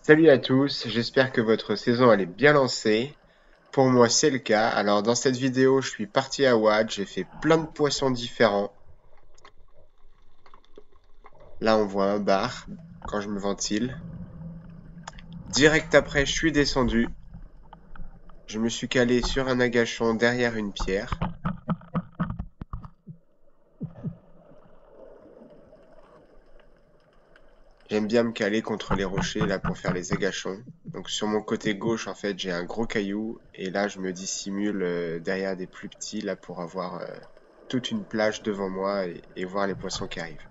Salut à tous, j'espère que votre saison elle est bien lancée. Pour moi c'est le cas. Alors dans cette vidéo je suis parti à Watt, j'ai fait plein de poissons différents. Là on voit un bar quand je me ventile. Direct après je suis descendu. Je me suis calé sur un agachon derrière une pierre. J'aime bien me caler contre les rochers là pour faire les agachons. Donc sur mon côté gauche en fait j'ai un gros caillou et là je me dissimule derrière des plus petits là pour avoir toute une plage devant moi et voir les poissons qui arrivent.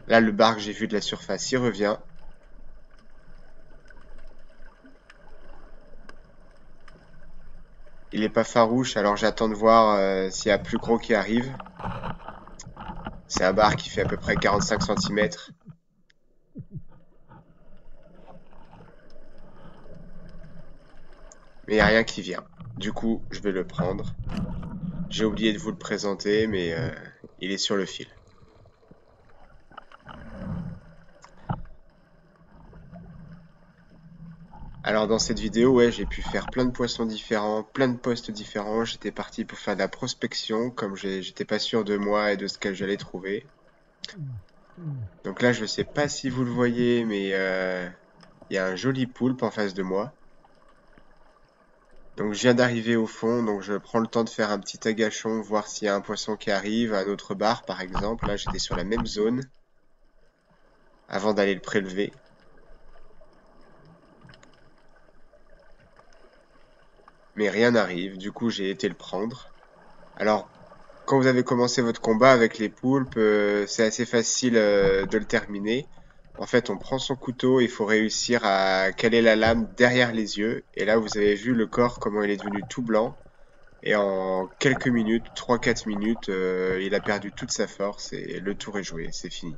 Là, le bar que j'ai vu de la surface, il revient. Il est pas farouche, alors j'attends de voir s'il y a plus gros qui arrive. C'est un bar qui fait à peu près 45 centimètres. Mais il n'y a rien qui vient. Du coup, je vais le prendre. J'ai oublié de vous le présenter, mais il est sur le fil. Alors dans cette vidéo, ouais, j'ai pu faire plein de poissons différents, plein de postes différents. J'étais parti pour faire de la prospection, comme j'étais pas sûr de moi et de ce que j'allais trouver. Donc là, je sais pas si vous le voyez, mais il y a un joli poulpe en face de moi. Donc je viens d'arriver au fond, donc je prends le temps de faire un petit agachon, voir s'il y a un poisson qui arrive, un autre bar par exemple. Là j'étais sur la même zone avant d'aller le prélever. Mais rien n'arrive, du coup j'ai été le prendre. Alors quand vous avez commencé votre combat avec les poulpes, c'est assez facile de le terminer. En fait on prend son couteau, il faut réussir à caler la lame derrière les yeux. Et là vous avez vu le corps, comment il est devenu tout blanc. Et en quelques minutes, 3-4 minutes, il a perdu toute sa force et le tour est joué, c'est fini.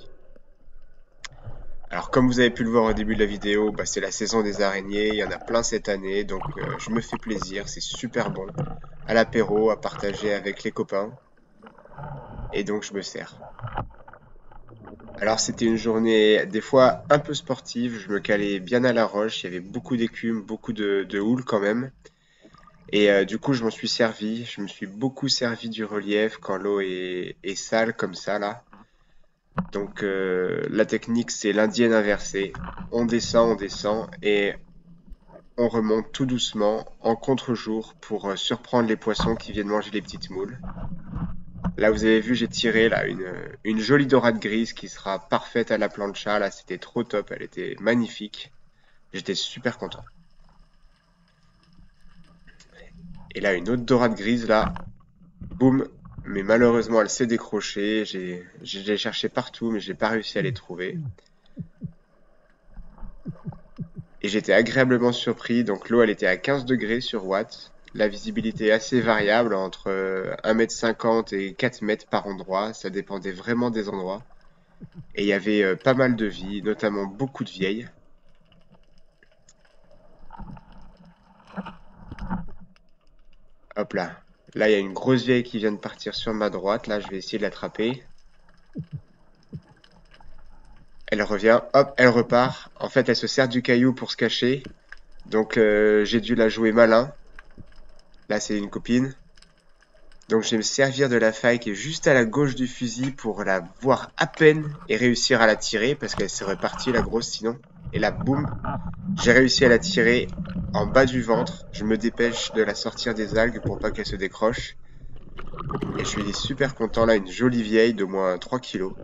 Alors comme vous avez pu le voir au début de la vidéo, bah, c'est la saison des araignées, il y en a plein cette année, donc je me fais plaisir, c'est super bon. À l'apéro, à partager avec les copains, et donc je me sers. Alors c'était une journée des fois un peu sportive, je me calais bien à la roche, il y avait beaucoup d'écume, beaucoup de houle quand même. Et du coup, je m'en suis servi. Je me suis beaucoup servi du relief quand l'eau est sale comme ça là. Donc la technique, c'est l'indienne inversée. On descend et on remonte tout doucement en contre-jour pour surprendre les poissons qui viennent manger les petites moules. Là, vous avez vu, j'ai tiré là une jolie dorade grise qui sera parfaite à la plancha. Là, c'était trop top. Elle était magnifique. J'étais super content. Et là, une autre dorade grise là. Boum, mais malheureusement elle s'est décrochée, j'ai cherché partout mais j'ai pas réussi à les trouver. Et j'étais agréablement surpris, donc l'eau elle était à 15 degrés sur Watt, la visibilité est assez variable entre 1,50 m et 4 mètres par endroit, ça dépendait vraiment des endroits. Et il y avait pas mal de vie, notamment beaucoup de vieilles. Hop là, là il y a une grosse vieille qui vient de partir sur ma droite, là je vais essayer de l'attraper. Elle revient, hop, elle repart. En fait elle se sert du caillou pour se cacher. Donc j'ai dû la jouer malin. Là c'est une copine. Donc je vais me servir de la faille qui est juste à la gauche du fusil pour la voir à peine et réussir à la tirer parce qu'elle serait partie la grosse sinon. Et là boum, j'ai réussi à la tirer en bas du ventre. Je me dépêche de la sortir des algues pour pas qu'elle se décroche. Et je suis super content là, une jolie vieille d'au moins 3 kilos.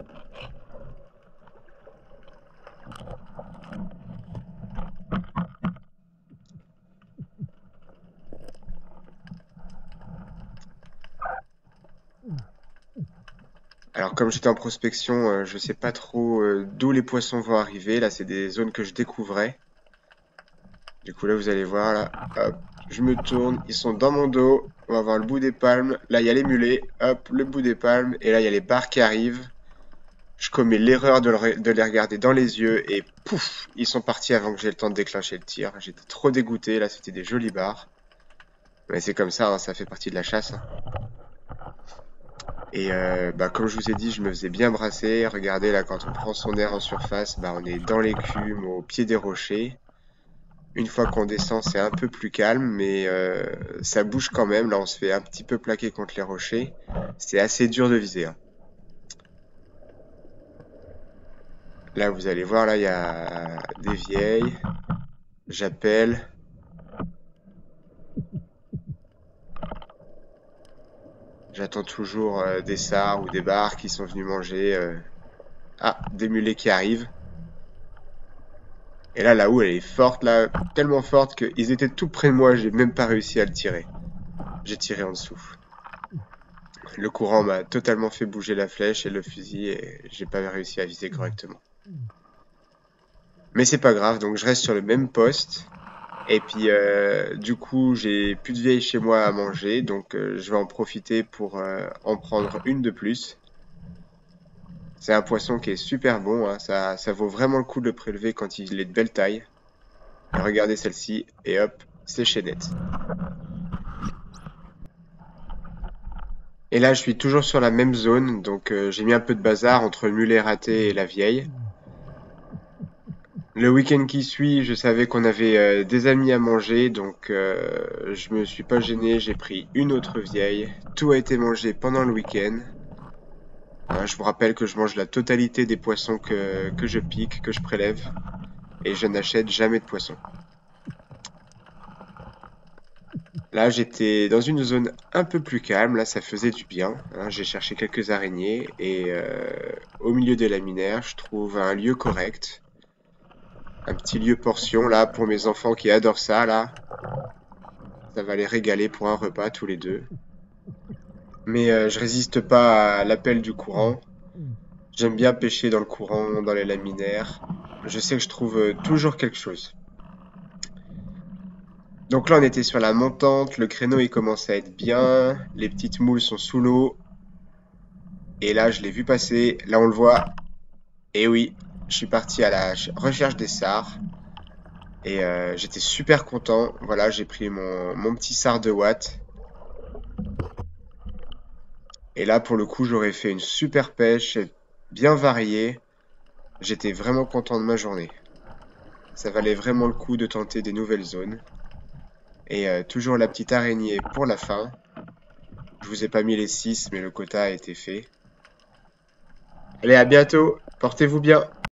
Alors comme j'étais en prospection, je sais pas trop d'où les poissons vont arriver. Là c'est des zones que je découvrais. Du coup là vous allez voir là, hop, je me tourne, ils sont dans mon dos, on va voir le bout des palmes, là il y a les mulets, hop, le bout des palmes, et là il y a les barres qui arrivent. Je commets l'erreur de les regarder dans les yeux et pouf, ils sont partis avant que j'ai le temps de déclencher le tir. J'étais trop dégoûté, là c'était des jolies barres. Mais c'est comme ça, hein, ça fait partie de la chasse, hein. Et comme je vous ai dit, je me faisais bien brasser. Regardez là, quand on prend son air en surface, on est dans l'écume, au pied des rochers. Une fois qu'on descend, c'est un peu plus calme, mais ça bouge quand même. Là, on se fait un petit peu plaquer contre les rochers. C'est assez dur de viser, hein. Là, vous allez voir, là, il y a des vieilles. J'appelle. J'attends toujours des sars ou des bars qui sont venus manger. Ah, des mulets qui arrivent. Et là, la houe, elle est forte, là, tellement forte qu'ils étaient tout près de moi, j'ai même pas réussi à le tirer. J'ai tiré en dessous. Le courant m'a totalement fait bouger la flèche et le fusil, et j'ai pas réussi à viser correctement. Mais c'est pas grave, donc je reste sur le même poste. Et puis, du coup, j'ai plus de vieilles chez moi à manger, donc je vais en profiter pour en prendre une de plus. C'est un poisson qui est super bon, hein, ça vaut vraiment le coup de le prélever quand il est de belle taille. Et regardez celle-ci, et hop, c'est chaînette. Et là, je suis toujours sur la même zone, donc j'ai mis un peu de bazar entre le mulet raté et la vieille. Le week-end qui suit, je savais qu'on avait des amis à manger, donc je me suis pas gêné, j'ai pris une autre vieille. Tout a été mangé pendant le week-end. Hein, je vous rappelle que je mange la totalité des poissons que je pique, que je prélève, et je n'achète jamais de poissons. Là, j'étais dans une zone un peu plus calme, là ça faisait du bien, hein. J'ai cherché quelques araignées, et au milieu des laminaires, je trouve un lieu correct. Un petit lieu portion là pour mes enfants qui adorent ça là. Ça va les régaler pour un repas tous les deux. Mais je résiste pas à l'appel du courant. J'aime bien pêcher dans le courant, dans les laminaires. Je sais que je trouve toujours quelque chose. Donc là on était sur la montante, le créneau il commence à être bien, les petites moules sont sous l'eau. Et là je l'ai vu passer, là on le voit. Et oui, je suis parti à la recherche des sars. Et j'étais super content. Voilà, j'ai pris mon petit sard de Watt. Et là, pour le coup, j'aurais fait une super pêche, bien variée. J'étais vraiment content de ma journée. Ça valait vraiment le coup de tenter des nouvelles zones. Et toujours la petite araignée pour la fin. Je vous ai pas mis les 6, mais le quota a été fait. Allez, à bientôt. Portez-vous bien.